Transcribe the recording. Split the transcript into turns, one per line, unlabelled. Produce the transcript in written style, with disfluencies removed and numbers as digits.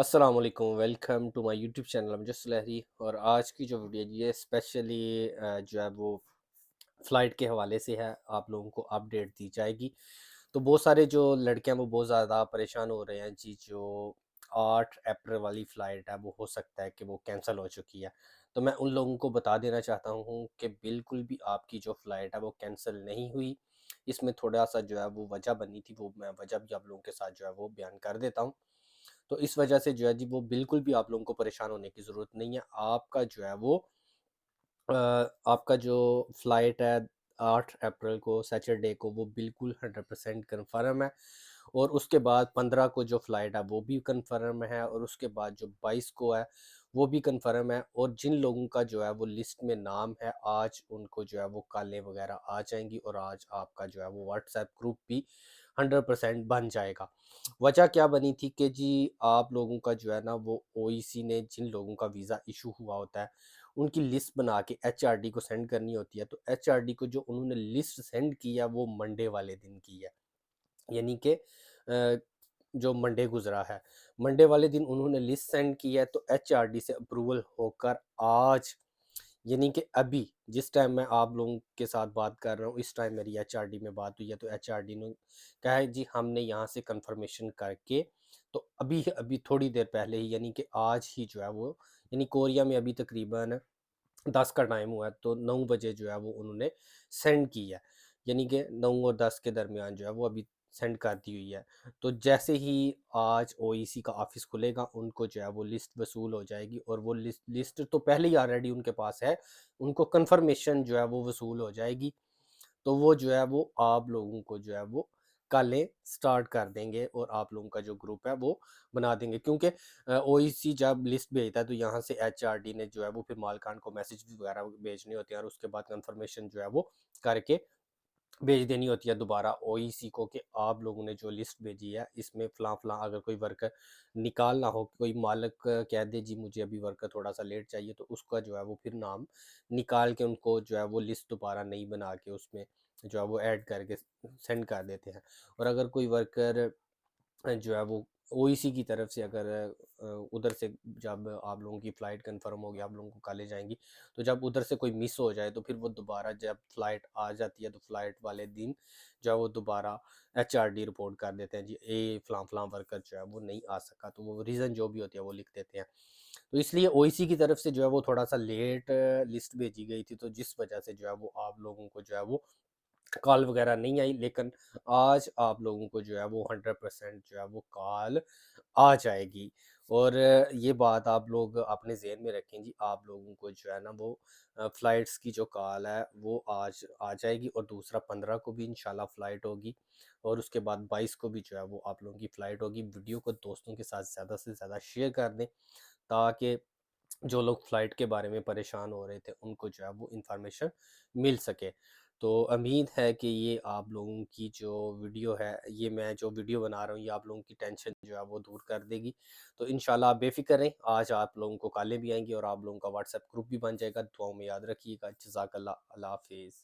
السلام علیکم، welcome to my YouTube channel Amjad Salehri. اور آج کی جو ویڈیو ہے یہ اسپیشلی جو ہے وہ فلائٹ کے حوالے سے ہے، آپ لوگوں کو اپڈیٹ دی جائے گی۔ تو بہت سارے جو لڑکے ہیں وہ بہت زیادہ پریشان ہو رہے ہیں جی، جو 8 اپریل والی فلائٹ ہے وہ ہو سکتا ہے کہ وہ کینسل ہو چکی ہے۔ تو میں ان لوگوں کو بتا دینا چاہتا ہوں کہ بالکل بھی آپ کی جو فلائٹ ہے وہ کینسل نہیں ہوئی۔ اس میں تھوڑا سا جو ہے وہ وجہ بنی تھی، وہ میں وجہ بھی آپ لوگوں کے ساتھ جو ہے وہ بیان کر دیتا ہوں۔ تو اس وجہ سے جو ہے جی وہ بالکل بھی آپ لوگوں کو پریشان ہونے کی ضرورت نہیں ہے۔ آپ کا جو ہے وہ آپ کا جو فلائٹ ہے 8 اپریل کو سیچرڈے کو وہ بالکل 100% کنفرم ہے، اور اس کے بعد 15 کو جو فلائٹ ہے وہ بھی کنفرم ہے، اور اس کے بعد جو 22 کو ہے وہ بھی کنفرم ہے۔ اور جن لوگوں کا جو ہے وہ لسٹ میں نام ہے آج ان کو جو ہے وہ کالیں وغیرہ آ جائیں گی، اور آج آپ کا جو ہے وہ واٹس ایپ گروپ بھی 100% بن جائے گا۔ وجہ کیا بنی تھی کہ جی آپ لوگوں کا جو ہے نا وہ او ای سی نے جن لوگوں کا ویزا ایشو ہوا ہوتا ہے ان کی لسٹ بنا کے ایچ آر ڈی کو سینڈ کرنی ہوتی ہے، تو ایچ آر ڈی کو جو انہوں نے لسٹ سینڈ کی ہے وہ منڈے والے دن کی ہے، یعنی کہ جو منڈے گزرا ہے، منڈے والے دن انہوں نے لسٹ سینڈ کی ہے، تو ایچ آر ڈی سے اپروول ہو کر آج، یعنی کہ ابھی جس ٹائم میں آپ لوگوں کے ساتھ بات کر رہا ہوں اس ٹائم میری ایچ آر ڈی میں بات ہوئی ہے، تو ایچ آر ڈی نے کہا ہے جی ہم نے یہاں سے کنفرمیشن کر کے، تو ابھی تھوڑی دیر پہلے ہی، یعنی کہ آج ہی جو ہے وہ، یعنی کوریا میں ابھی تقریباً 10 کا ٹائم ہوا ہے، تو 9 بجے جو ہے وہ انہوں نے سینڈ کی ہے، یعنی کہ 9 اور 10 کے درمیان جو ہے وہ ابھی سینڈ کر دی ہوئی ہے۔ تو جیسے ہی آج او ای سی کا آفس کھلے گا ان کو جو ہے وہ لسٹ وصول ہو جائے گی، اور وہ لسٹ تو پہلے ہی آلریڈی ان کے پاس ہے، ان کو کنفرمیشن جو ہے وہ وصول ہو جائے گی، تو وہ جو ہے وہ آپ لوگوں کو جو ہے وہ کالیں سٹارٹ کر دیں گے، اور آپ لوگوں کا جو گروپ ہے وہ بنا دیں گے، کیونکہ او ای سی جب لسٹ بھیجتا ہے تو یہاں سے ایچ آر ڈی نے جو ہے وہ پھر مالکان کو میسج وغیرہ بھیجنے ہوتے ہیں، اور اس کے بعد کنفرمیشن جو ہے وہ کر کے بھیج دینی ہوتی ہے دوبارہ او ای سی کو کہ آپ لوگوں نے جو لسٹ بھیجی ہے اس میں فلاں فلاں، اگر کوئی ورکر نکالنا ہو، کوئی مالک کہہ دے جی مجھے ابھی ورکر تھوڑا سا لیٹ چاہیے، تو اس کا جو ہے وہ پھر نام نکال کے ان کو جو ہے وہ لسٹ دوبارہ نہیں بنا کے اس میں جو ہے وہ ایڈ کر کے سینڈ کر دیتے ہیں۔ اور اگر کوئی ورکر جو ہے وہ او ای سی کی طرف سے اگر ادھر سے جب آپ لوگوں کی فلائٹ کنفرم ہوگی، آپ لوگوں کو کالیں جائیں گی، تو جب ادھر سے کوئی مس ہو جائے تو پھر وہ دوبارہ جب فلائٹ آ جاتی ہے تو فلائٹ والے دن جو ہے وہ دوبارہ ایچ آر ڈی رپورٹ کر دیتے ہیں جی اے فلاں فلاں ورکر جو ہے وہ نہیں آ سکا، تو وہ ریزن جو بھی ہوتی ہے وہ لکھ دیتے ہیں۔ تو اس لیے او ای سی کی طرف سے جو ہے وہ تھوڑا سا لیٹ لسٹ بھیجی گئی تھی، تو جس وجہ سے جو ہے وہ آپ لوگوں کو جو ہے وہ کال وغیرہ نہیں آئی، لیکن آج آپ لوگوں کو جو ہے وہ 100% جو ہے وہ کال آ جائے گی۔ اور یہ بات آپ لوگ اپنے ذہن میں رکھیں جی، آپ لوگوں کو جو ہے نا وہ فلائٹس کی جو کال ہے وہ آج آ جائے گی، اور دوسرا 15 کو بھی انشاءاللہ فلائٹ ہوگی، اور اس کے بعد 22 کو بھی جو ہے وہ آپ لوگوں کی فلائٹ ہوگی۔ ویڈیو کو دوستوں کے ساتھ زیادہ سے زیادہ شیئر کر دیں تاکہ جو لوگ فلائٹ کے بارے میں پریشان ہو رہے تھے ان کو جو ہے وہ انفارمیشن مل سکے۔ تو امید ہے کہ یہ آپ لوگوں کی جو ویڈیو ہے، یہ میں جو ویڈیو بنا رہا ہوں یہ آپ لوگوں کی ٹینشن جو ہے وہ دور کر دے گی۔ تو انشاءاللہ آپ بے فکر رہیں، آج آپ لوگوں کو کالیں بھی آئیں گی اور آپ لوگوں کا واٹس ایپ گروپ بھی بن جائے گا۔ دعاؤں میں یاد رکھیے گا۔ جزاک اللہ، اللہ حافظ۔